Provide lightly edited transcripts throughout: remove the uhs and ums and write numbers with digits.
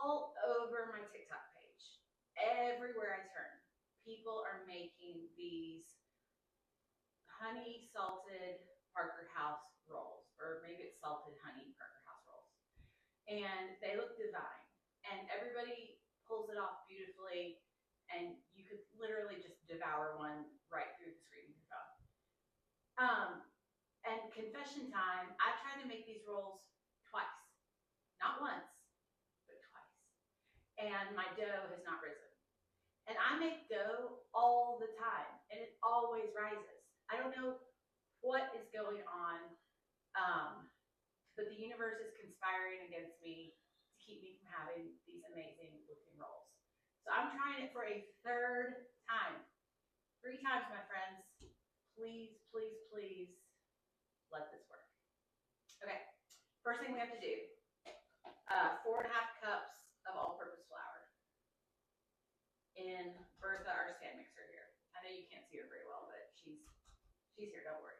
all over my TikTok page. Everywhere I turn, people are making these honey salted Parker House rolls, or maybe it's salted honey Parker House rolls. And they look divine. And everybody pulls it off beautifully. And you could literally just devour one right through the screen of your phone. And confession time, I've tried to make these rolls twice. Not once, but twice. And my dough has not risen. And I make dough all the time, and it always rises. I don't know what is going on, but the universe is conspiring against me to keep me from having these amazing looking rolls. So I'm trying it for a third time. 3 times, my friends. Please, please, please let this work. Okay, first thing we have to do, 4.5 cups of all-purpose flour in Bertha, our stand mixer here. I know you can't see her very well, but she's here, don't worry.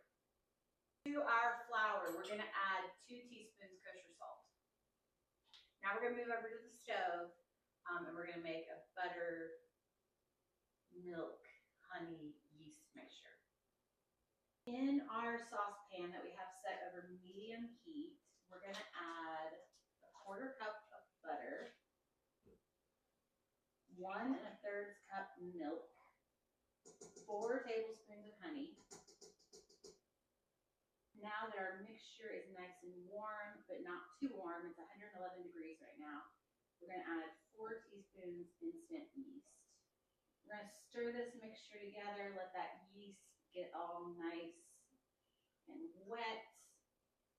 To our flour, we're gonna add 2 teaspoons kosher salt. Now we're gonna move over to the stove, and we're gonna make a butter, milk, honey, yeast mixture. In our saucepan that we have set over medium heat, we're going to add 1/4 cup of butter, 1 1/3 cup milk, 4 tablespoons of honey. Now that our mixture is nice and warm, but not too warm, it's 111 degrees right now, we're going to add 4 teaspoons instant yeast. We're going to stir this mixture together, let that yeast get all nice and wet.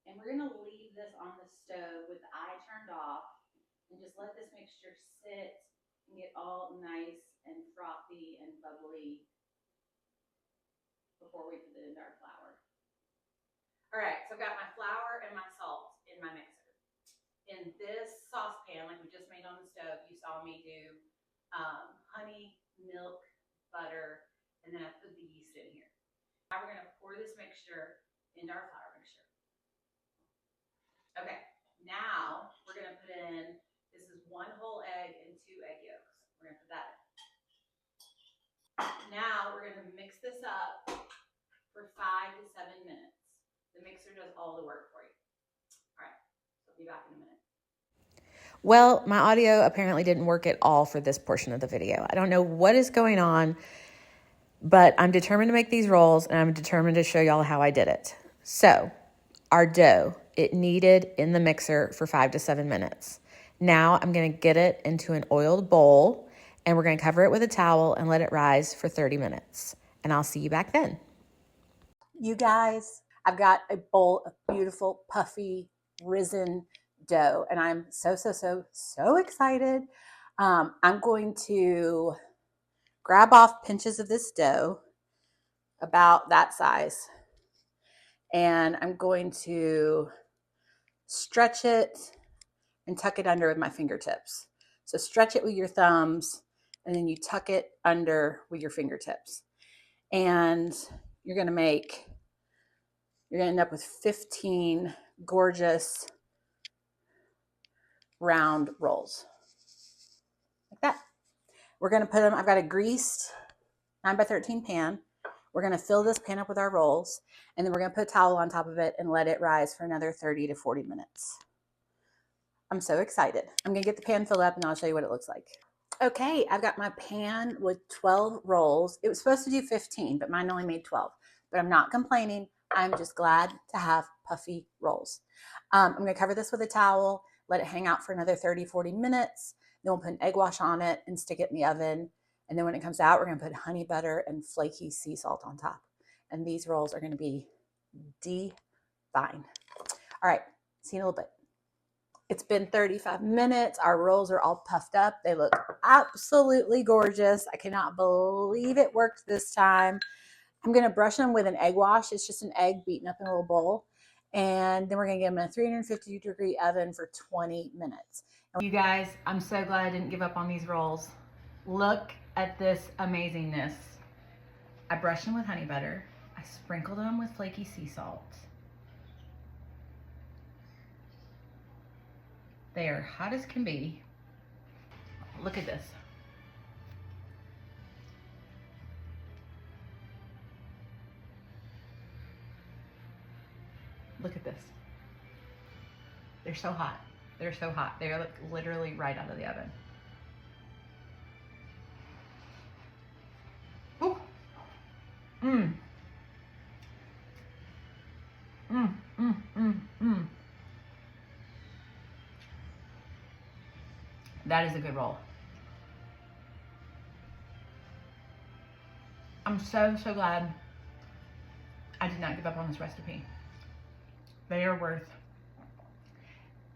And we're gonna leave this on the stove with the eye turned off and just let this mixture sit and get all nice and frothy and bubbly before we put it into our flour. All right, so I've got my flour and my salt in my mixer. In this saucepan, like we just made on the stove, you saw me do honey, milk, butter, and then I put the yeast in here. Now we're gonna pour this mixture into our flour mixture. Okay, now we're gonna put in, this is 1 whole egg and 2 egg yolks. We're gonna put that in. Now we're gonna mix this up for 5 to 7 minutes. The mixer does all the work for you. All right, so I'll be back in a minute. Well, my audio apparently didn't work at all for this portion of the video. I don't know what is going on, but I'm determined to make these rolls and I'm determined to show y'all how I did it. So our dough, it kneaded in the mixer for 5 to 7 minutes. Now I'm going to get it into an oiled bowl and we're going to cover it with a towel and let it rise for 30 minutes. And I'll see you back then. You guys, I've got a bowl of beautiful, puffy, risen dough, and I'm so excited. I'm going to grab off pinches of this dough, about that size, and I'm going to stretch it and tuck it under with my fingertips. So stretch it with your thumbs, and then you tuck it under with your fingertips. And you're going to end up with 15 gorgeous round rolls like that. We're going to put them, I've got a greased 9x13 pan. We're going to fill this pan up with our rolls, and then we're going to put a towel on top of it and let it rise for another 30 to 40 minutes. I'm so excited. I'm going to get the pan filled up and I'll show you what it looks like. Okay, I've got my pan with 12 rolls. It was supposed to do 15, but mine only made 12. But I'm not complaining. I'm just glad to have puffy rolls. I'm going to cover this with a towel, let it hang out for another 30, 40 minutes. Then we'll put an egg wash on it and stick it in the oven. And then when it comes out, we're going to put honey butter and flaky sea salt on top. And these rolls are going to be divine. All right, see you in a little bit. It's been 35 minutes. Our rolls are all puffed up. They look absolutely gorgeous. I cannot believe it worked this time. I'm going to brush them with an egg wash. It's just an egg beaten up in a little bowl. And then we're going to get them in a 350-degree oven for 20 minutes. You guys, I'm so glad I didn't give up on these rolls. Look at this amazingness. I brushed them with honey butter. I sprinkled them with flaky sea salt. They are hot as can be. Look at this. Look at this. They're so hot. They're so hot. They're like literally right out of the oven. Ooh. Mmm. Mmm, mmm, mmm, mmm. That is a good roll. I'm so, so glad I did not give up on this recipe. They are worth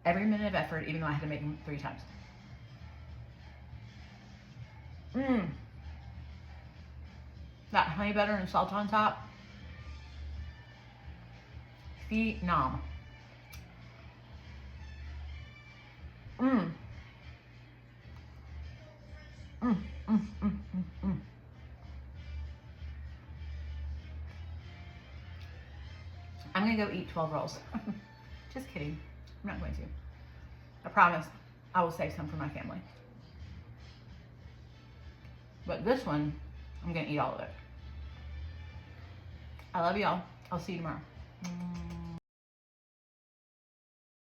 every minute of effort, even though I had to make them 3 times. Mmm. That honey butter and salt on top. Phenom. Mmm. Mmm, mmm, mmm, mmm, mmm. I'm gonna go eat 12 rolls. Just kidding. I'm not going to. I promise I will save some for my family. But this one, I'm gonna eat all of it. I love y'all. I'll see you tomorrow.